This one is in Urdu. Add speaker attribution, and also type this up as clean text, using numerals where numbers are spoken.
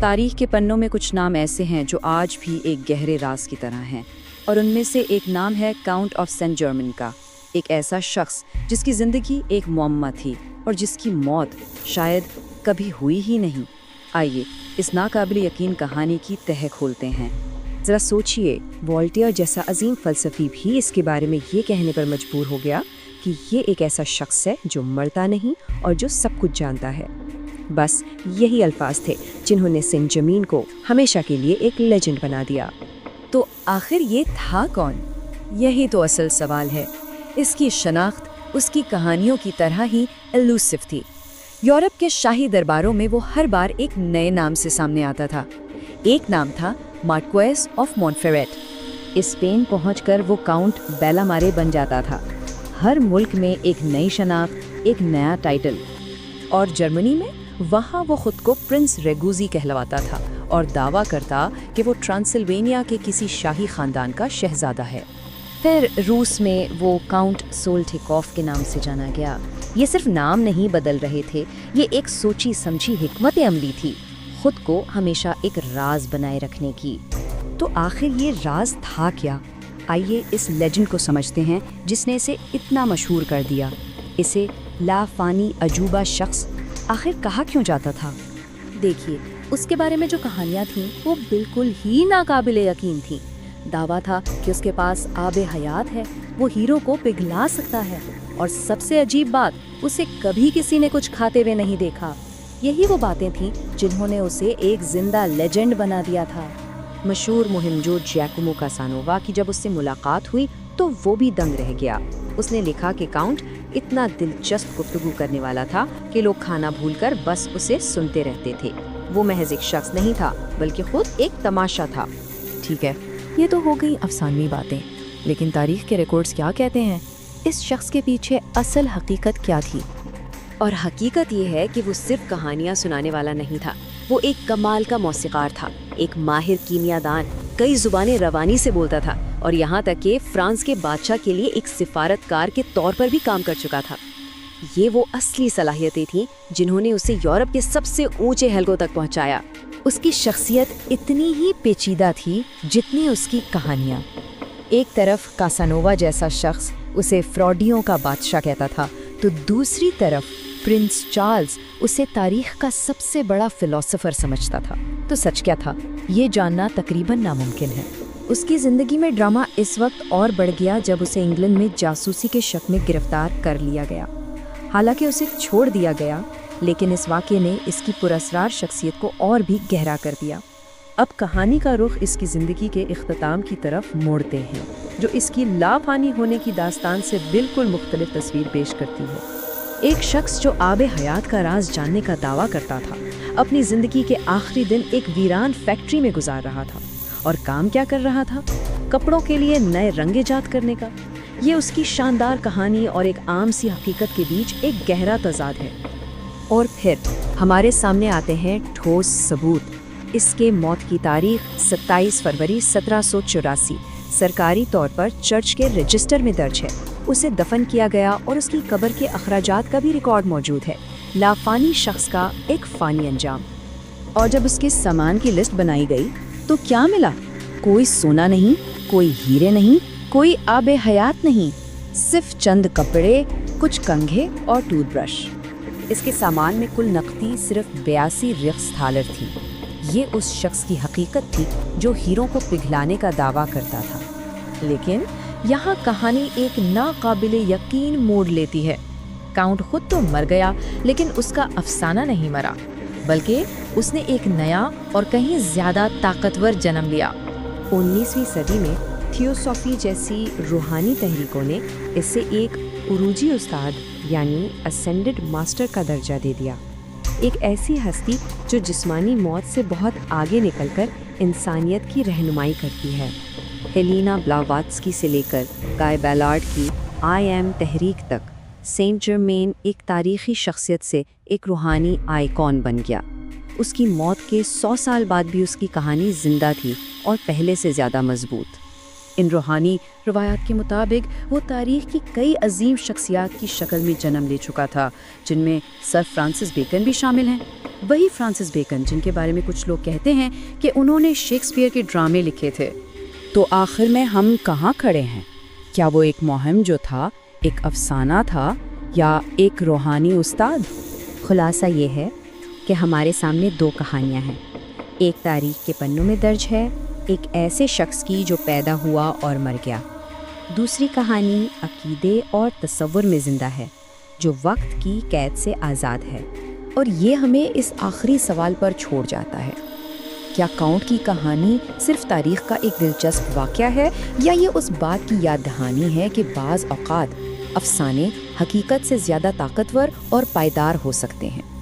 Speaker 1: تاریخ کے پنوں میں کچھ نام ایسے ہیں جو آج بھی ایک گہرے راز کی طرح ہیں، اور ان میں سے ایک نام ہے کاؤنٹ آف سینٹ جرمن کا، ایک ایسا شخص جس کی زندگی ایک معمہ تھی اور جس کی موت شاید کبھی ہوئی ہی نہیں۔ آئیے اس ناقابل یقین کہانی کی تہہ کھولتے ہیں۔ ذرا سوچئے، والٹیئر جیسا عظیم فلسفی بھی اس کے بارے میں یہ کہنے پر مجبور ہو گیا کہ یہ ایک ایسا شخص ہے جو مرتا نہیں اور جو سب کچھ جانتا ہے۔ بس یہی الفاظ تھے جنہوں نے سینٹ جرمین کو ہمیشہ کے لیے ایک لیجنڈ بنا دیا۔ تو آخر یہ تھا کون؟ یہی تو اصل سوال ہے۔ اس کی شناخت اس کی کہانیوں کی طرح ہی ایلوسو تھی۔ یورپ کے شاہی درباروں میں وہ ہر بار ایک نئے نام سے سامنے آتا تھا۔ ایک نام تھا مارکویس آف مونٹفیریٹ۔ اسپین پہنچ کر وہ کاؤنٹ بیلا مارے بن جاتا تھا۔ ہر ملک میں ایک نئی شناخت، ایک نیا ٹائٹل۔ اور جرمنی میں وہاں وہ خود کو پرنس ریگوزی کہلواتا تھا اور دعویٰ کرتا کہ وہ ٹرانسلوینیا کے کسی شاہی خاندان کا شہزادہ ہے۔ پھر روس میں وہ کاؤنٹ سولٹیکوف کے نام سے جانا گیا۔ یہ صرف نام نہیں بدل رہے تھے، یہ ایک سوچی سمجھی حکمت عملی تھی، خود کو ہمیشہ ایک راز بنائے رکھنے کی۔ تو آخر یہ راز تھا کیا؟ آئیے اس لیجنڈ کو سمجھتے ہیں جس نے اسے اتنا مشہور کر دیا۔ اسے لا فانی عجوبہ شخص آخر کہا کیوں جاتا تھا؟ دیکھیے، اس کے بارے میں جو کہانیاں تھیں وہ بالکل ہی ناقابل یقین تھیں۔ دعویٰ تھا کہ اس کے پاس آب حیات ہے، وہ ہیروں کو پگھلا سکتا ہے، اور سب سے عجیب بات، اسے کبھی کسی نے کچھ کھاتے ہوئے نہیں دیکھا۔ یہی وہ باتیں تھیں جنہوں نے اسے ایک زندہ لیجنڈ بنا دیا تھا۔ مشہور مہم جو جیکومو کاسانووا کی جب اس سے ملاقات ہوئی تو وہ بھی دنگ رہ گیا۔ اس نے لکھا کہ کاؤنٹ اتنا دلچسپ گفتگو کرنے والا تھا کہ لوگ کھانا بھول کر بس اسے سنتے رہتے تھے۔ وہ محض ایک شخص نہیں تھا بلکہ خود ایک تماشا تھا۔ ٹھیک ہے، یہ تو ہو گئی افسانوی باتیں، لیکن تاریخ کے ریکارڈز کیا کہتے ہیں؟ اس شخص کے پیچھے اصل حقیقت کیا تھی؟ اور حقیقت یہ ہے کہ وہ صرف کہانیاں سنانے والا نہیں تھا، وہ ایک کمال کا موسیقار تھا، ایک ماہر کیمیا دان، کئی زبانیں روانی سے بولتا تھا، اور یہاں تک کہ فرانس کے بادشاہ کے لیے ایک سفارتکار کے طور پر بھی کام کر چکا تھا۔ یہ وہ اصلی صلاحیتیں تھیں جنہوں نے اسے یورپ کے سب سے اونچے حلقوں تک پہنچایا۔ اس کی شخصیت اتنی ہی پیچیدہ تھی جتنی اس کی کہانیاں۔ ایک طرف کاسانووا جیسا شخص اسے فراڈیوں کا بادشاہ کہتا تھا، تو دوسری طرف پرنس چارلز اسے تاریخ کا سب سے بڑا فلسفر سمجھتا تھا۔ تو سچ کیا تھا؟ یہ جاننا تقریباً ناممکن ہے۔ اس کی زندگی میں ڈرامہ اس وقت اور بڑھ گیا جب اسے انگلینڈ میں جاسوسی کے شک میں گرفتار کر لیا گیا۔ حالانکہ اسے چھوڑ دیا گیا، لیکن اس واقعے نے اس کی پراسرار شخصیت کو اور بھی گہرا کر دیا۔ اب کہانی کا رخ اس کی زندگی کے اختتام کی طرف موڑتے ہیں، جو اس کی لافانی ہونے کی داستان سے بالکل مختلف تصویر پیش کرتی ہے۔ ایک شخص جو آب حیات کا راز جاننے کا دعویٰ کرتا تھا، اپنی زندگی کے آخری دن ایک ویران فیکٹری میں گزار رہا تھا، اور کام کیا کر رہا تھا؟ کپڑوں کے لیے نئے رنگ ایجاد کرنے کا۔ یہ اس کی شاندار کہانی اور ایک عام سی حقیقت کے بیچ ایک گہرا تضاد ہے۔ اور پھر ہمارے سامنے آتے ہیں ٹھوس ثبوت۔ اس کے موت کی تاریخ 27 فروری 1784 سرکاری طور پر چرچ کے رجسٹر میں درج ہے۔ اسے دفن کیا گیا اور اس کی قبر کے اخراجات کا بھی ریکارڈ موجود ہے۔ لافانی شخص کا ایک فانی انجام۔ اور جب اس کے سامان کی لسٹ بنائی گئی تو کیا ملا؟ کوئی سونا نہیں، کوئی ہیرے نہیں، کوئی آب حیات نہیں، صرف چند کپڑے، کچھ کنگھے اور ٹوتھ برش۔ اس کے سامان میں کل نقدی صرف 82 رخص تھالر تھی۔ یہ اس شخص کی حقیقت تھی جو ہیروں کو پگھلانے کا دعویٰ کرتا تھا۔ لیکن یہاں کہانی ایک ناقابل یقین موڑ لیتی ہے۔ کاؤنٹ خود تو مر گیا، لیکن اس کا افسانہ نہیں مرا، بلکہ اس نے ایک نیا اور کہیں زیادہ طاقتور جنم لیا۔ 19ویں صدی میں تھیوسافی جیسی روحانی تحریکوں نے اسے ایک عروجی استاد یعنی اسینڈڈ ماسٹر کا درجہ دے دیا، ایک ایسی ہستی جو جسمانی موت سے بہت آگے نکل کر انسانیت کی رہنمائی کرتی ہے۔ ہیلینا بلاواتسکی سے لے کر گائے بیلارڈ کی آئی ایم تحریک تک، سینٹ جرمین ایک تاریخی شخصیت سے ایک روحانی آئیکن بن گیا۔ اس کی موت کے 100 سال بعد بھی اس کی کہانی زندہ تھی اور پہلے سے زیادہ مضبوط۔ ان روحانی روایات کے مطابق وہ تاریخ کی کئی عظیم شخصیات کی شکل میں جنم لے چکا تھا، جن میں سر فرانسس بیکن بھی شامل ہیں۔ وہی فرانسس بیکن جن کے بارے میں کچھ لوگ کہتے ہیں کہ انہوں نے شیکسپیئر کے ڈرامے لکھے تھے۔ تو آخر میں ہم کہاں کھڑے ہیں؟ کیا وہ ایک مہم جو تھا ایک افسانہ تھا یا ایک روحانی استاد؟
Speaker 2: خلاصہ یہ ہے کہ ہمارے سامنے دو کہانیاں ہیں۔ ایک تاریخ کے پنوں میں درج ہے، ایک ایسے شخص کی جو پیدا ہوا اور مر گیا۔ دوسری کہانی عقیدے اور تصور میں زندہ ہے، جو وقت کی قید سے آزاد ہے۔
Speaker 1: اور یہ ہمیں اس آخری سوال پر چھوڑ جاتا ہے، کیا کاؤنٹ کی کہانی صرف تاریخ کا ایک دلچسپ واقعہ ہے، یا یہ اس بات کی یاد دہانی ہے کہ بعض اوقات افسانے حقیقت سے زیادہ طاقتور اور پائیدار ہو سکتے ہیں؟